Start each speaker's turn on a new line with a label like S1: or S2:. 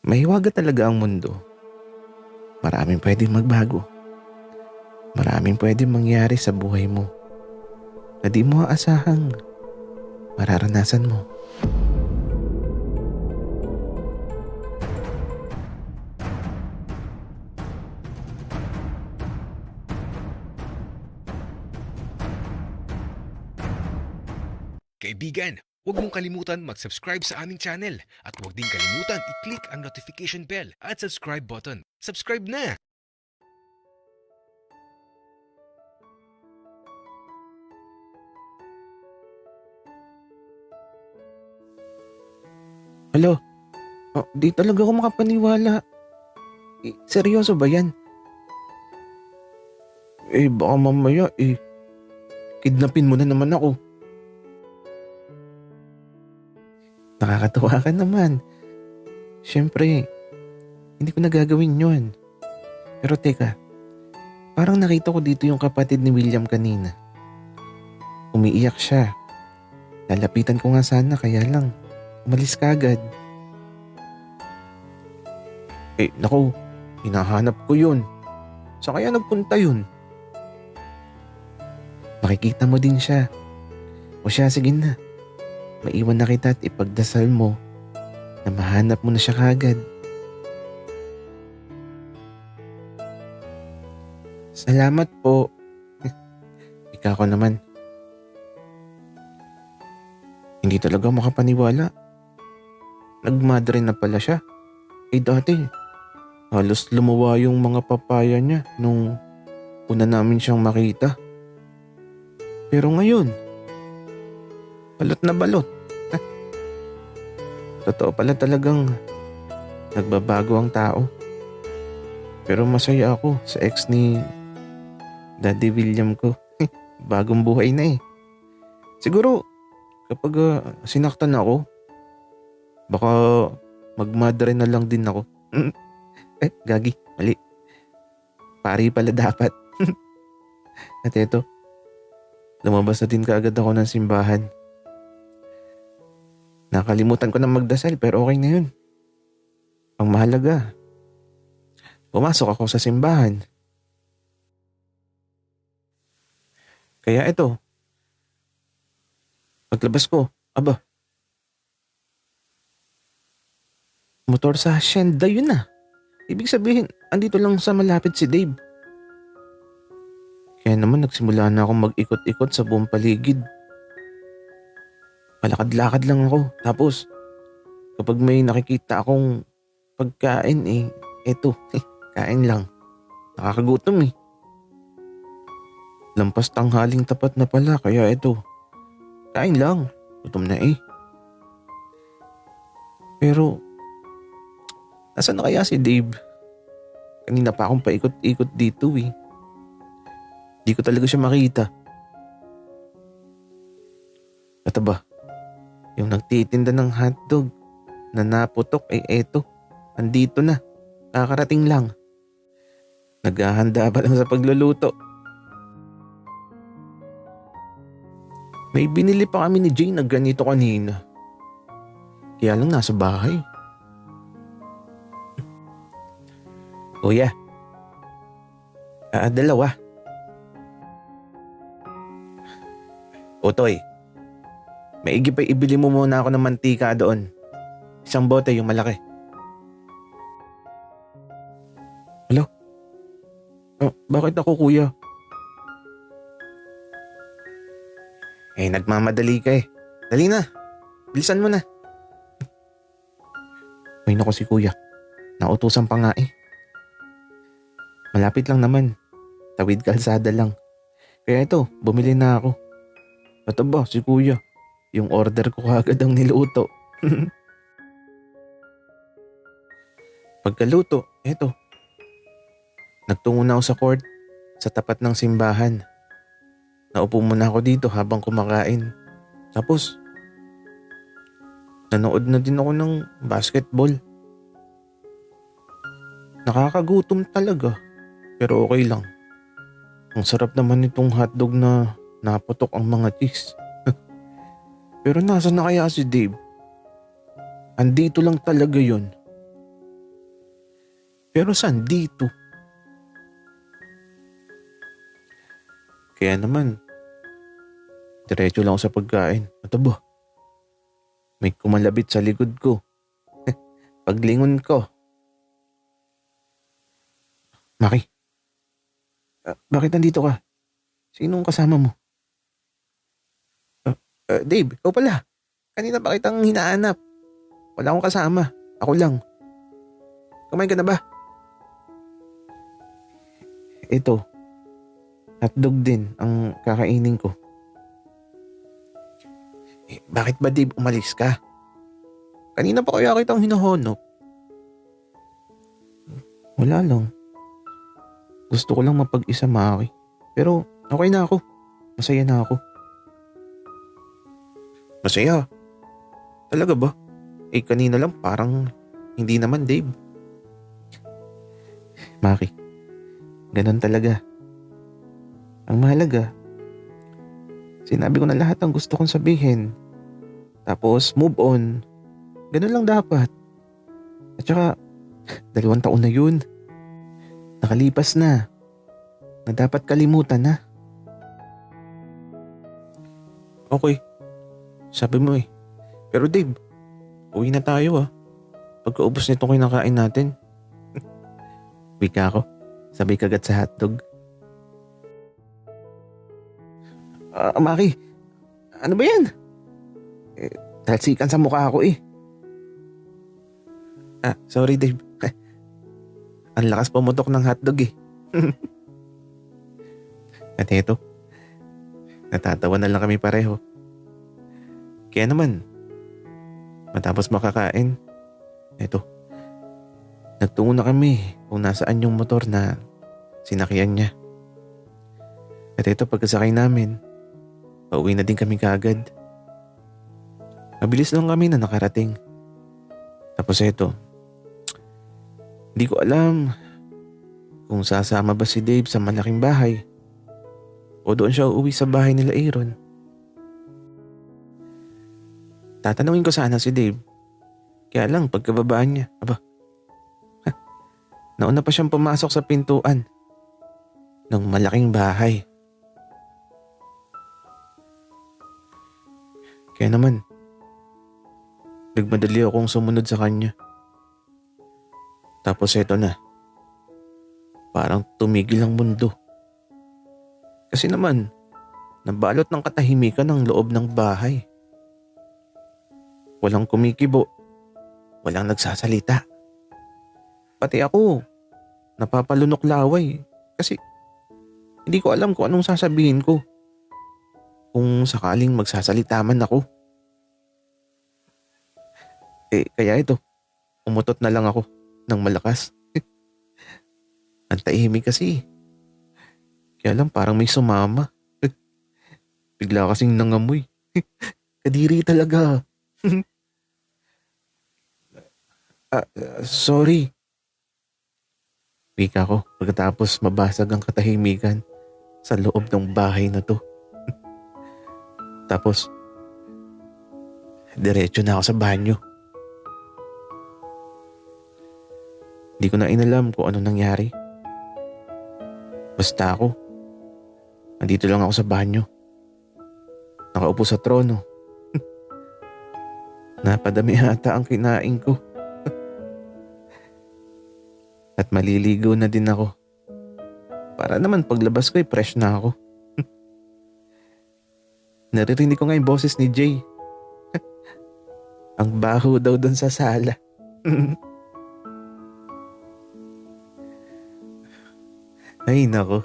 S1: Mahiwaga talaga ang mundo. Maraming pwedeng magbago. Maraming pwedeng mangyari sa buhay mo na di mo aasahang mararanasan mo.
S2: Kaibigan, huwag mong kalimutan mag-subscribe sa aming channel at huwag din kalimutan i-click ang notification bell at subscribe button. Subscribe na!
S1: Hala, di talaga ako makapaniwala. Seryoso ba yan? Baka mamaya kidnapin mo na naman ako. Nakakatawa ka naman. Siyempre, hindi ko na gagawin yun. Pero teka, parang nakita ko dito yung kapatid ni William kanina. Umiiyak siya. Lalapitan ko nga sana kaya lang umalis ka agad. Naku, hinahanap ko yun. Saan kaya nagpunta yun? Makikita mo din siya. O siya, sige na. Maiwan na kita at ipagdasal mo na mahanap mo na siya kagad. Salamat po. Ikaw ko naman. Hindi talaga makapaniwala. Nagmadre na pala siya. Dati, halos lumawa yung mga papaya niya nung una namin siyang makita. Pero ngayon, balot na balot. Totoo pala talagang nagbabago ang tao. Pero masaya ako sa ex ni Daddy William ko. Bagong buhay na eh. Siguro kapag sinaktan ako, baka magmadre na lang din ako. Gagi, mali. Pari pala dapat. At eto, lumabas na din kaagad ako ng simbahan. Nakalimutan ko na magdasal pero okay na yun. Ang mahalaga, pumasok ako sa simbahan. Kaya ito, paglabas ko, motor sa hacienda, yun na. Ibig sabihin, andito lang sa malapit si Dave. Kaya naman nagsimula na akong mag-ikot-ikot sa buong paligid. Palakad-lakad lang ako. Tapos, kapag may nakikita akong pagkain eto, kain lang. Nakakagutom eh. Lampas tanghaling tapat na pala, kaya eto, kain lang. Gutom na eh. Pero, nasaan na kaya si Dave? Kanina pa akong paikot-ikot dito eh. Di ko talaga siya makita. At yung nagtitinda ng hotdog na naputok eto, andito na. Kakarating lang. Naghahanda pa lang sa pagluluto. May binili pa kami ni Jane na ganito kanina. Kaya lang nasa bahay. Kuya. Dalawa. Utoy. Maigi pa ibili mo muna ako ng mantika doon. Isang bote yung malaki. Hello? Bakit ako kuya? Nagmamadali ka eh. Dali na. Bilisan mo na. Ay naku si kuya. Nautusan pa nga eh. Malapit lang naman. Tawid kalsada lang. Kaya ito, bumili na ako. At si kuya. Yung order ko kagad ang niluto. Pagkaluto, eto. Nagtungo na ako sa court sa tapat ng simbahan. Naupo muna ako dito habang kumakain. Tapos, nanood na din ako ng basketball. Nakakagutom talaga, pero okay lang. Ang sarap naman itong hotdog na naputok ang mga cheese. Pero nasa na kaya si Dave? Andito lang talaga yun. Pero saan dito? Kaya naman, diretso lang ako sa pagkain. Ito ba? May kumalabit sa likod ko. Paglingon ko. Maki, bakit nandito ka? Sinong kasama mo? Dave, ikaw pala. Kanina pa kitang hinahanap. Wala akong kasama. Ako lang. Kumain ka na ba? Ito. Hotdog din ang kakainin ko. Bakit ba Dave umalis ka? Kanina pa kaya kitang hinahanap. Wala lang. Gusto ko lang mapag-isa, Maki. Pero okay na ako. Masaya na ako. Masaya? Talaga ba? Kanina lang parang hindi naman, Dave. Maki, ganun talaga. Ang mahalaga, sinabi ko na lahat ang gusto kong sabihin. Tapos move on. Ganun lang dapat. At saka, 2 taon na yun. Nakalipas na. Na dapat kalimutan na. Okay. Sabi mo eh. Pero Dave, uwi na tayo ah. Pagkaubos nito kinakain natin. Wika ako. Sabay kagat sa hotdog. Maki, ano ba yan? Talsikan sa mukha ako eh. Sorry Dave. Ang lakas pumutok ng hotdog eh. At eto, natatawa na lang kami pareho. Kaya naman, matapos makakain, eto, nagtungo na kami kung nasaan yung motor na sinakyan niya. At eto, pagkasakay namin, pauwi na din kami kaagad. Mabilis lang kami na nakarating. Tapos eto, hindi ko alam kung sasama ba si Dave sa malaking bahay o doon siya uuwi sa bahay nila Aaron. Tatanungin ko sana si Dave. Kaya lang pagkababaan niya, nauna pa siyang pumasok sa pintuan ng malaking bahay. Kaya naman, nagmadali akong sumunod sa kanya. Tapos eto na, parang tumigil ang mundo. Kasi naman, nabalot ng katahimikan ang loob ng bahay. Walang kumikibo, walang nagsasalita. Pati ako, napapalunok laway kasi hindi ko alam kung anong sasabihin ko. Kung sakaling magsasalita man ako. Kaya ito, umutot na lang ako ng malakas. Ang tahimik kasi. Kaya lang parang may sumama. Bigla kasing nangamoy. Kadiri talaga. Sorry. Wika ko pagkatapos mabasag ang katahimikan sa loob ng bahay na to. Tapos, diretso na ako sa banyo. Hindi ko na inalam kung ano nangyari. Basta ako, nandito lang ako sa banyo. Nakaupo sa trono. Napadami ata ang kinain ko. At maliligo na din ako. Para naman paglabas ko fresh na ako. Naririnig ko nga yung boses ni Jay. Ang baho daw doon sa sala. Ay nako.